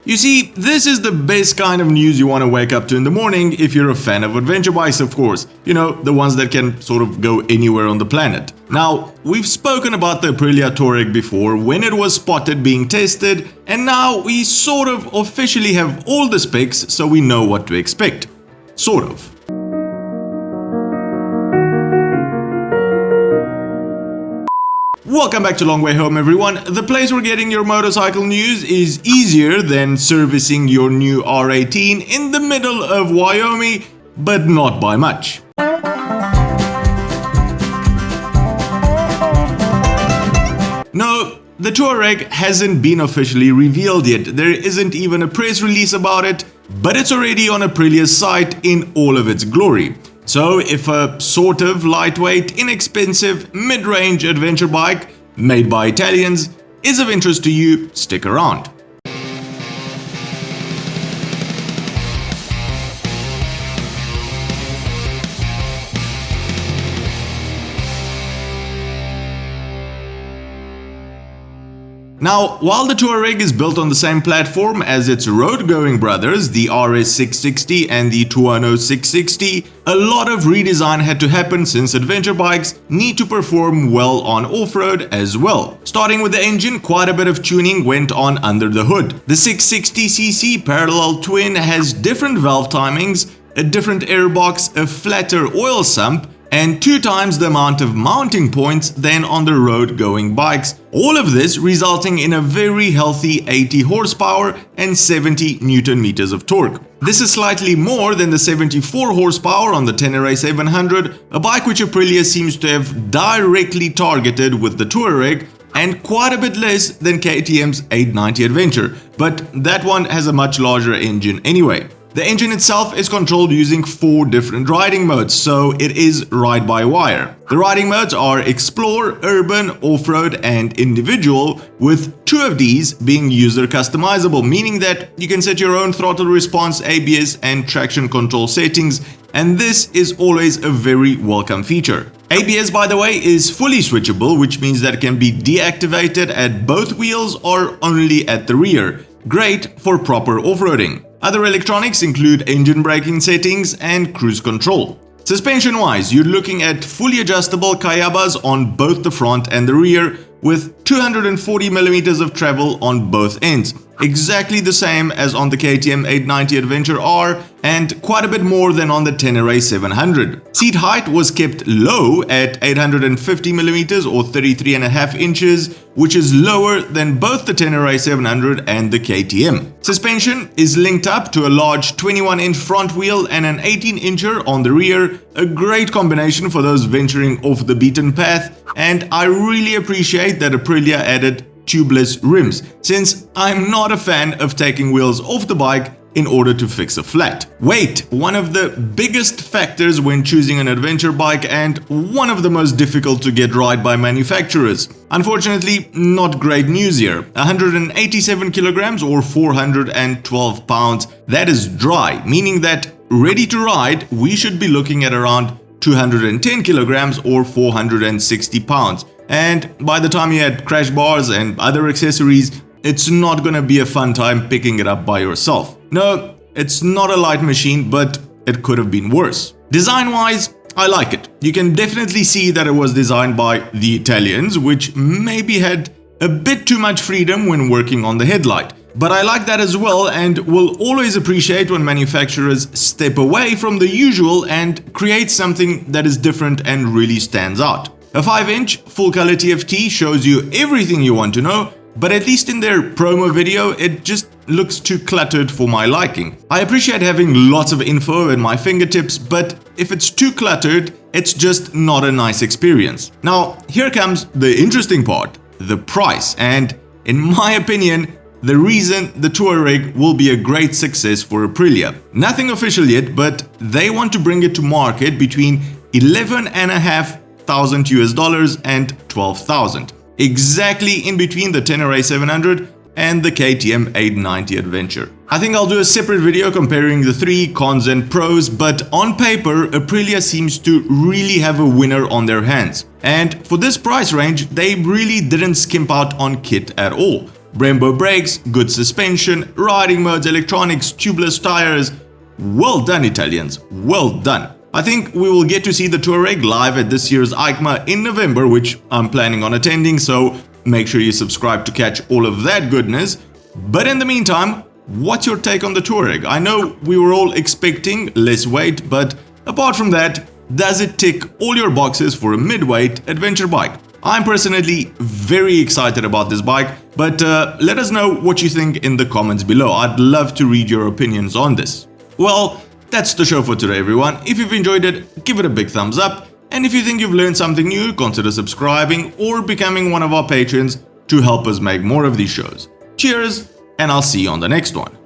You see, this is the best kind of news you want to wake up to in the morning if you're a fan of adventure bikes, of course. You know, the ones that can sort of go anywhere on the planet. Now, we've spoken about the Aprilia Tuareg before when it was spotted being tested, and now we sort of officially have all the specs so we know what to expect. Sort of. Welcome back to Long Way Home, everyone. The place where getting your motorcycle news is easier than servicing your new R18 in the middle of Wyoming, but not by much. No, the Tuareg hasn't been officially revealed yet. There isn't even a press release about it, but it's already on Aprilia's site in all of its glory. So if a sort of lightweight, inexpensive, mid-range adventure bike made by Italians is of interest to you, stick around. Now, while the Tuareg is built on the same platform as its road-going brothers, the RS660 and the Tuono 660, a lot of redesign had to happen since adventure bikes need to perform well on off-road as well. Starting with the engine, quite a bit of tuning went on under the hood. The 660cc parallel twin has different valve timings, a different airbox, a flatter oil sump, and 2 times the amount of mounting points than on the road-going bikes. All of this resulting in a very healthy 80 horsepower and 70 Newton meters of torque. This is slightly more than the 74 horsepower on the Tenere 700, a bike which Aprilia seems to have directly targeted with the Tuareg, and quite a bit less than KTM's 890 Adventure, but that one has a much larger engine anyway. The engine itself is controlled using 4 different riding modes, so it is ride-by-wire. The riding modes are Explore, Urban, Off-Road and Individual, with 2 of these being user customizable, meaning that you can set your own throttle response, ABS and traction control settings, and this is always a very welcome feature. ABS, by the way, is fully switchable, which means that it can be deactivated at both wheels or only at the rear. Great for proper off-roading. Other electronics include engine braking settings and cruise control. Suspension-wise, you're looking at fully adjustable Kayabas on both the front and the rear, with 240mm of travel on both ends, exactly the same as on the KTM 890 Adventure R and quite a bit more than on the Tenere 700. Seat height was kept low at 850mm or 33.5 inches, which is lower than both the Tenere 700 and the KTM. Suspension is linked up to a large 21-inch front wheel and an 18-incher on the rear, a great combination for those venturing off the beaten path, and I really appreciate that Aprilia added tubeless rims, since I'm not a fan of taking wheels off the bike in order to fix a flat. Weight, one of the biggest factors when choosing an adventure bike and one of the most difficult to get right by manufacturers. Unfortunately, not great news here. 187 kilograms or 412 pounds. That is dry, meaning that ready to ride, we should be looking at around 210 kilograms or 460 pounds. And by the time you add crash bars and other accessories, it's not gonna be a fun time picking it up by yourself. No, it's not a light machine, but it could have been worse. Design-wise, I like it. You can definitely see that it was designed by the Italians, which maybe had a bit too much freedom when working on the headlight. But I like that as well, and will always appreciate when manufacturers step away from the usual and create something that is different and really stands out. A 5-inch full-color TFT shows you everything you want to know, but at least in their promo video, it just looks too cluttered for my liking. I appreciate having lots of info at my fingertips, but if it's too cluttered, it's just not a nice experience. Now, here comes the interesting part, the price, and in my opinion, the reason the Tuareg will be a great success for Aprilia. Nothing official yet, but they want to bring it to market between $11,500 US and $12,000. Exactly in between the Tenere 700 and the KTM 890 Adventure. I think I'll do a separate video comparing the 3 cons and pros, but on paper, Aprilia seems to really have a winner on their hands. And for this price range, they really didn't skimp out on kit at all. Brembo brakes, good suspension, riding modes, electronics, tubeless tires. Well done, Italians, well done. I think we will get to see the Tuareg live at this year's EICMA in November, which I'm planning on attending, so make sure you subscribe to catch all of that goodness. But in the meantime, what's your take on the Tuareg? I know we were all expecting less weight, but apart from that, does it tick all your boxes for a mid-weight adventure bike? I'm personally very excited about this bike, but let us know what you think in the comments below. I'd love to read your opinions on this. Well, that's the show for today, everyone. If you've enjoyed it, give it a big thumbs up. And if you think you've learned something new, consider subscribing or becoming one of our patrons to help us make more of these shows. Cheers, and I'll see you on the next one.